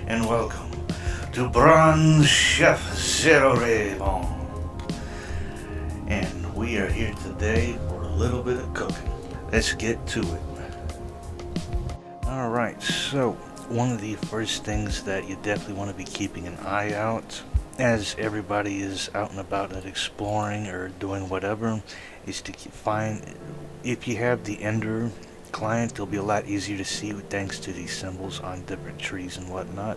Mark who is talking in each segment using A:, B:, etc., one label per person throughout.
A: and welcome to Bronze Chef Zero Raybon. And we are here today for a little bit of cooking. Let's get to it. Alright, so one of the first things that you definitely want to be keeping an eye out, as everybody is out and about and exploring or doing whatever, is to find, if you have the Ender client, it'll be a lot easier to see thanks to these symbols on different trees and whatnot.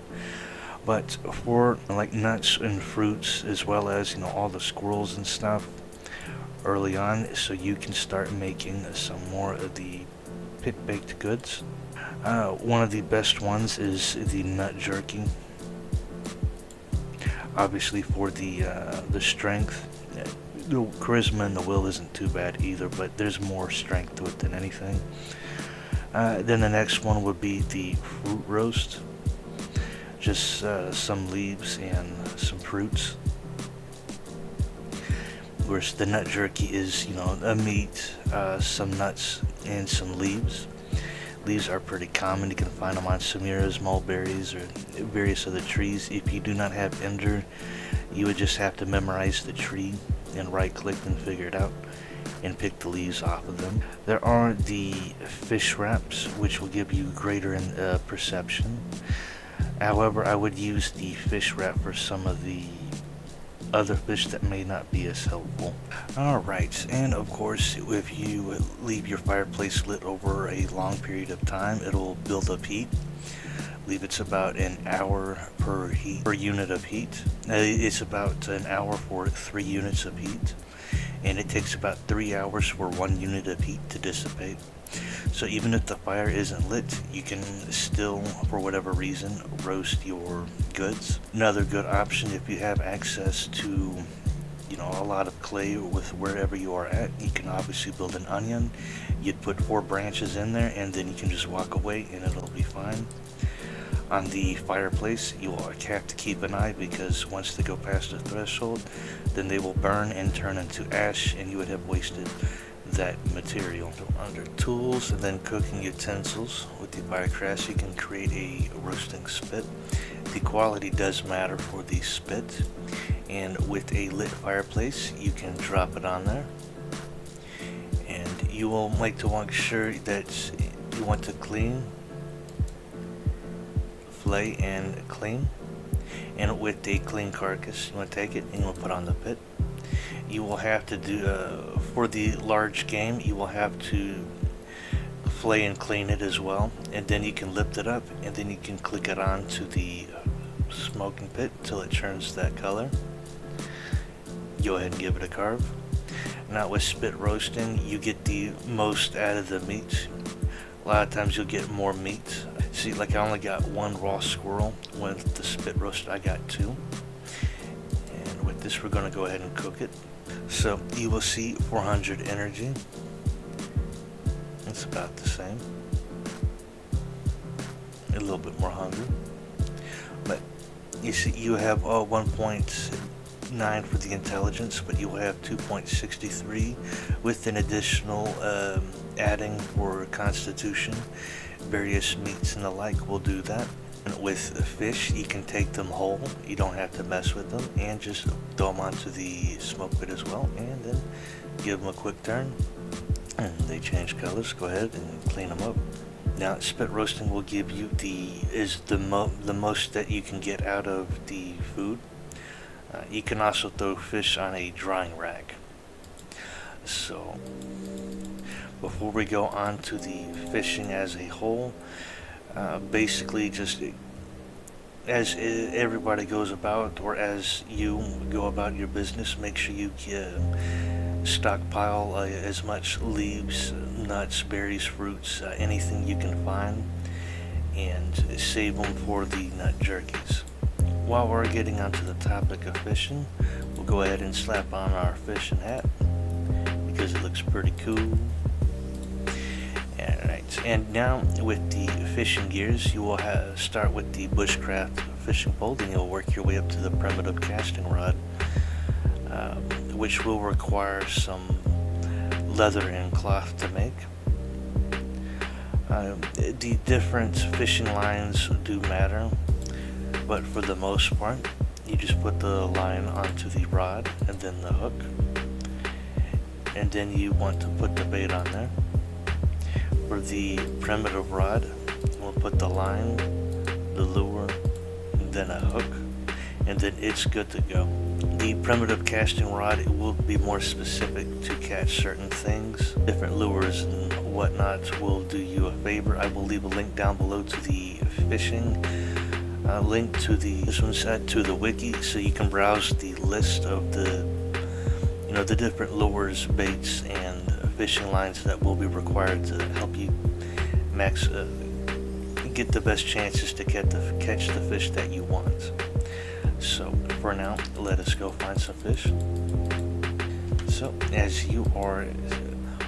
A: But for like nuts and fruits, as well as all the squirrels and stuff early on, so you can start making some more of the pit baked goods. One of the best ones is the nut jerky. Obviously for the strength, the charisma and the will isn't too bad either, but there's more strength to it than anything. Then the next one would be the fruit roast. Just some leaves and some fruits. Whereas the nut jerky is, a meat, some nuts, and some leaves. Leaves are pretty common. You can find them on samiras, mulberries, or various other trees. If you do not have Ender, you would just have to memorize the tree and right-click and figure it out and pick the leaves off of them. There are the fish wraps, which will give you greater perception. However, I would use the fish wrap for some of the other fish that may not be as helpful. Alright, and of course, if you leave your fireplace lit over a long period of time, it'll build up heat. I believe it's about an hour per unit of heat. It's about an hour for 3 units of heat, and it takes about 3 hours for 1 unit of heat to dissipate. So even if the fire isn't lit, you can still, for whatever reason, roast your goods. Another good option, if you have access to a lot of clay with wherever you are at, you can obviously build an onion. You'd put 4 branches in there, and then you can just walk away and it'll be fine. On the fireplace, you will have to keep an eye, because once they go past the threshold, then they will burn and turn into ash, and you would have wasted that material. So under tools and then cooking utensils, with the firecraft you can create a roasting spit. The quality does matter for the spit, and with a lit fireplace you can drop it on there, and you will make sure that you want to clean, flay and clean. And with a clean carcass, you want to take it and you want to put on the pit. You will have to do, for the large game, you will have to flay and clean it as well, and then you can lift it up, and then you can click it onto the smoking pit until it turns that color. Go ahead and give it a carve. Now with spit roasting, you get the most out of the meat. A lot of times you'll get more meat. See, like I only got 1 raw squirrel. With the spit roast I got 2. And with this we're going to go ahead and cook it. So you will see 400 energy. It's about the same. A little bit more hungry. But you see, you have 1.9 for the intelligence, but you will have 2.63 with an additional adding for constitution. Various meats and the like will do that. And with fish, you can take them whole. You don't have to mess with them, and just throw them onto the smoke pit as well, and then give them a quick turn and they change colors. Go ahead and clean them up. Now spit roasting will give you the most that you can get out of the food. You can also throw fish on a drying rack. So before we go on to the fishing as a whole, basically just as everybody goes about, or as you go about your business, make sure you stockpile as much leaves, nuts, berries, fruits, anything you can find, and save them for the nut jerkies. While we're getting onto the topic of fishing, we'll go ahead and slap on our fishing hat, because it looks pretty cool. Alright, and now with the fishing gears, you will start with the bushcraft fishing pole, then you'll work your way up to the primitive casting rod, which will require some leather and cloth to make. The different fishing lines do matter. But for the most part, you just put the line onto the rod and then the hook, and then you want to put the bait on there. For the primitive rod, we'll put the line, the lure, and then a hook, and then it's good to go. The primitive casting rod, it will be more specific to catch certain things. Different lures and whatnot will do you a favor. I will leave a link down below to the fishing link to the wiki, so you can browse the list of the the different lures, baits, and fishing lines that will be required to help you get the best chances to catch the fish that you want. So for now, let us go find some fish. So as you are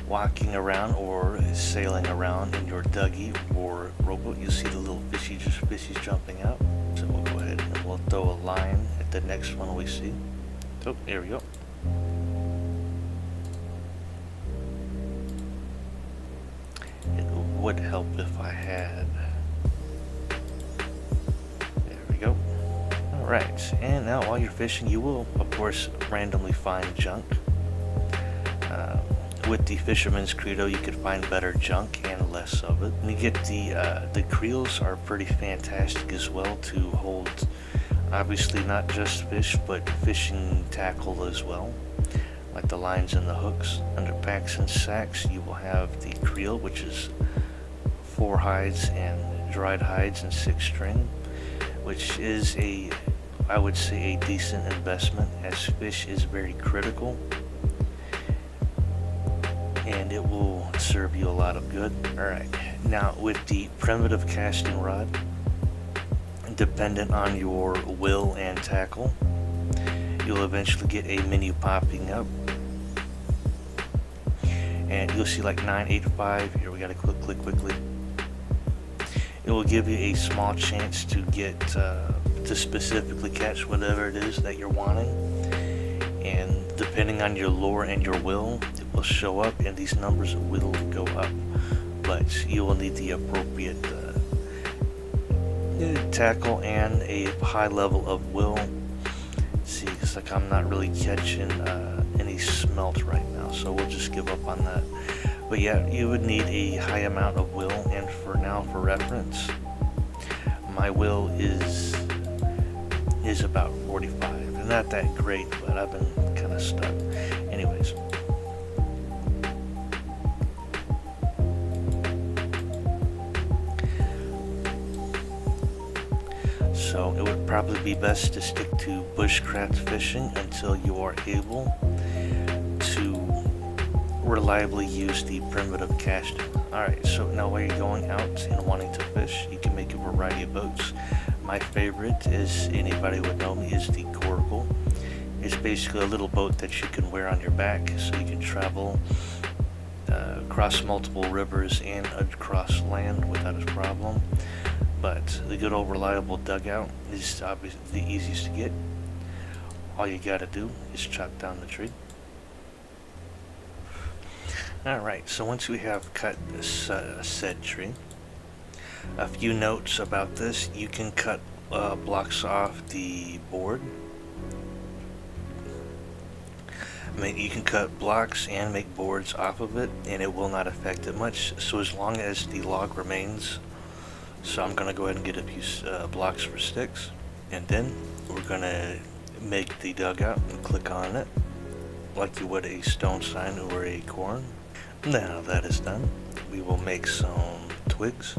A: walking around or sailing around in your duggy or rowboat, you'll see the little fishies jumping out. So we'll go ahead and we'll throw a line at the next one we see. So there we go. It would help if I had. There we go. Alright, and now while you're fishing, you will of course randomly find junk. With the fisherman's credo, you could find better junk and less of it. And you get the creels are pretty fantastic as well to hold, obviously not just fish, but fishing tackle as well, like the lines and the hooks. Under packs and sacks, you will have the creel, which is 4 hides and dried hides and 6 string, which is I would say a decent investment, as fish is very critical and it will serve you a lot of good. Alright, now with the primitive casting rod, dependent on your will and tackle, you'll eventually get a menu popping up and you'll see like 985. Here, we gotta click quickly. It will give you a small chance to get to specifically catch whatever it is that you're wanting, and depending on your lure and your will, it will show up and these numbers will go up, but you will need the appropriate tackle and a high level of will. See, it's like I'm not really catching any smelt right now, so we'll just give up on that. But yeah, you would need a high amount of will, and for now, for reference, my will is about 45, and not that great, but I've been kind of stuck. Anyways, so it would probably be best to stick to bushcraft fishing until you are able to reliably use the primitive casting. Alright, so now while you're going out and wanting to fish, you can make a variety of boats. My favorite, as anybody would know me, is the coracle. It's basically a little boat that you can wear on your back, so you can travel across multiple rivers and across land without a problem. But the good old reliable dugout is obviously the easiest to get. All you gotta do is chop down the tree. Alright, so once we have cut this said tree, a few notes about this: you can cut blocks off the board. I mean, you can cut blocks and make boards off of it, and it will not affect it much, so as long as the log remains. So I'm gonna go ahead and get a few blocks for sticks, and then we're gonna make the dugout and click on it like you would a stone sign or a corn. Now that is done, we will make some twigs,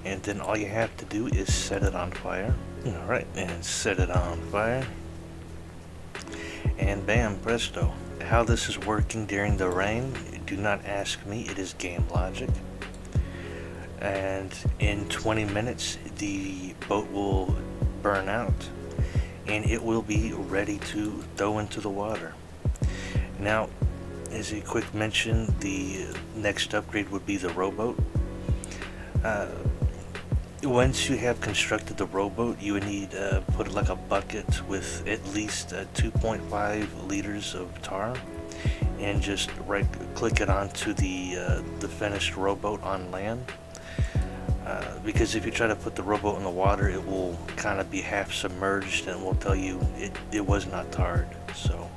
A: and then all you have to do is set it on fire. Alright, and set it on fire, and bam, presto. How this is working during the rain, do not ask me, it is game logic. And in 20 minutes the boat will burn out and it will be ready to throw into the water. Now, as a quick mention, the next upgrade would be the rowboat. Once you have constructed the rowboat, you would need put like a bucket with at least 2.5 liters of tar, and just right click it onto the finished rowboat on land. Because if you try to put the rowboat in the water, it will kind of be half submerged and will tell you it was not tarred. So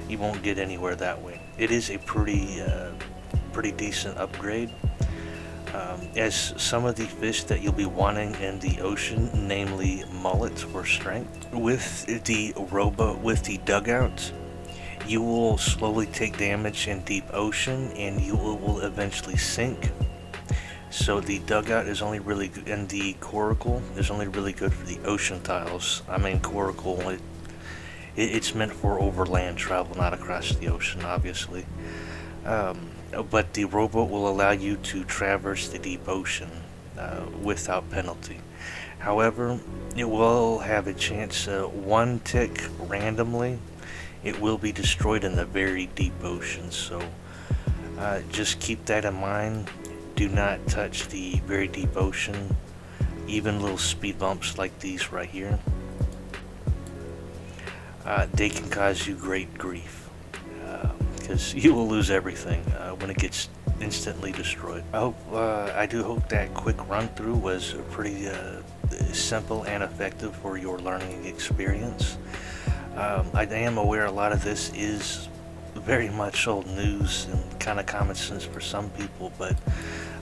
A: you won't get anywhere that way. It is a pretty decent upgrade. As some of the fish that you'll be wanting in the ocean, namely mullets for strength, with the rowboat, with the dugout, you will slowly take damage in deep ocean and you will eventually sink. So the dugout is only really good, and the coracle is only really good for the ocean tiles. I mean, coracle, it's meant for overland travel, not across the ocean, obviously. But the rowboat will allow you to traverse the deep ocean without penalty. However, it will have a chance, one tick randomly, it will be destroyed in the very deep ocean. So just keep that in mind. Do not touch the very deep ocean. Even little speed bumps like these right here, they can cause you great grief, because you will lose everything when it gets instantly destroyed. I do hope that quick run through was pretty simple and effective for your learning experience. I am aware a lot of this is very much old news and kind of common sense for some people, but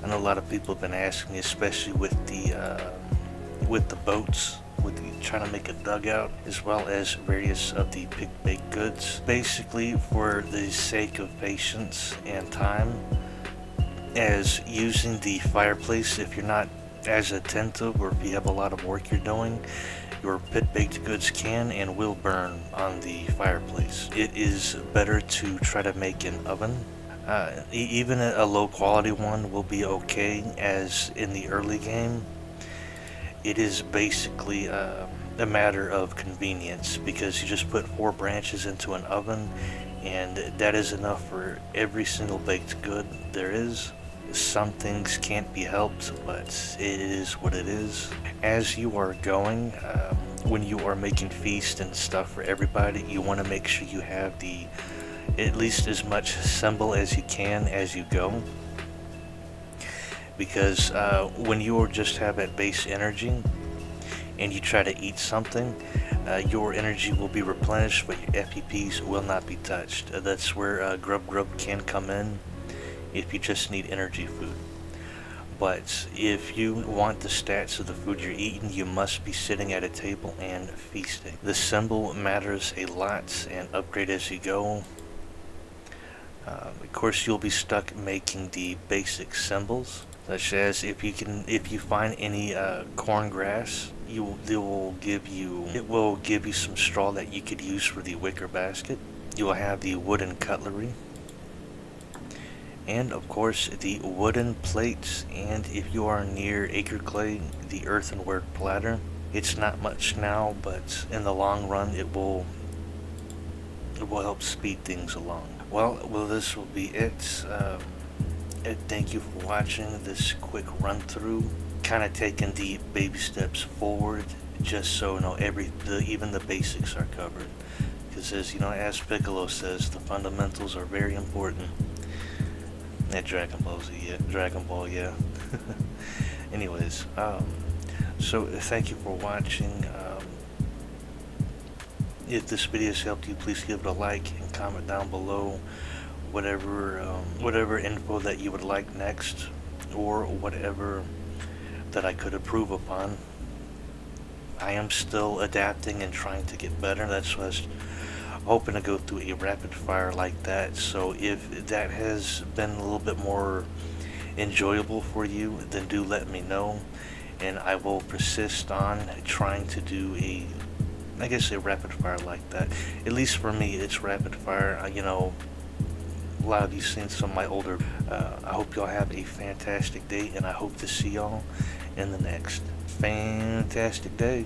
A: I know a lot of people have been asking me, especially with the boats, with trying to make a dugout, as well as various of the picked baked goods. Basically, for the sake of patience and time, as using the fireplace, if you're not as attentive or if you have a lot of work you're doing, your pit baked goods can and will burn on the fireplace. It is better to try to make an oven. Even a low quality one will be okay, as in the early game it is basically a matter of convenience, because you just put 4 branches into an oven and that is enough for every single baked good there is. Some things can't be helped, but it is what it is. As you are going, when you are making feast and stuff for everybody, you want to make sure you have at least as much symbol as you can as you go, because when you just have at base energy and you try to eat something, your energy will be replenished, but your FPPs will not be touched. That's where Grub can come in if you just need energy food. But if you want the stats of the food you're eating, you must be sitting at a table and feasting. The symbol matters a lot, and upgrade as you go. Of course, you'll be stuck making the basic symbols, such as if you find any corn grass, it will give you some straw that you could use for the wicker basket. You will have the wooden cutlery, and of course the wooden plates, and if you are near acre clay, the earthenware platter. It's not much now, but in the long run it will help speed things along. Well, this will be it. Thank you for watching this quick run through, kind of taking the baby steps forward, just so even the basics are covered. Because as Piccolo says, the fundamentals are very important. Dragon Ball, yeah. Anyways, so thank you for watching. If this video has helped you, please give it a like and comment down below whatever info that you would like next, or whatever that I could improve upon. I am still adapting and trying to get better. That's why I was hoping to go through a rapid fire like that. So if that has been a little bit more enjoyable for you, then do let me know, and I will persist on trying to do a rapid fire like that. At least for me, it's rapid fire. A lot of you seen some of my older. I hope y'all have a fantastic day, and I hope to see y'all in the next fantastic day.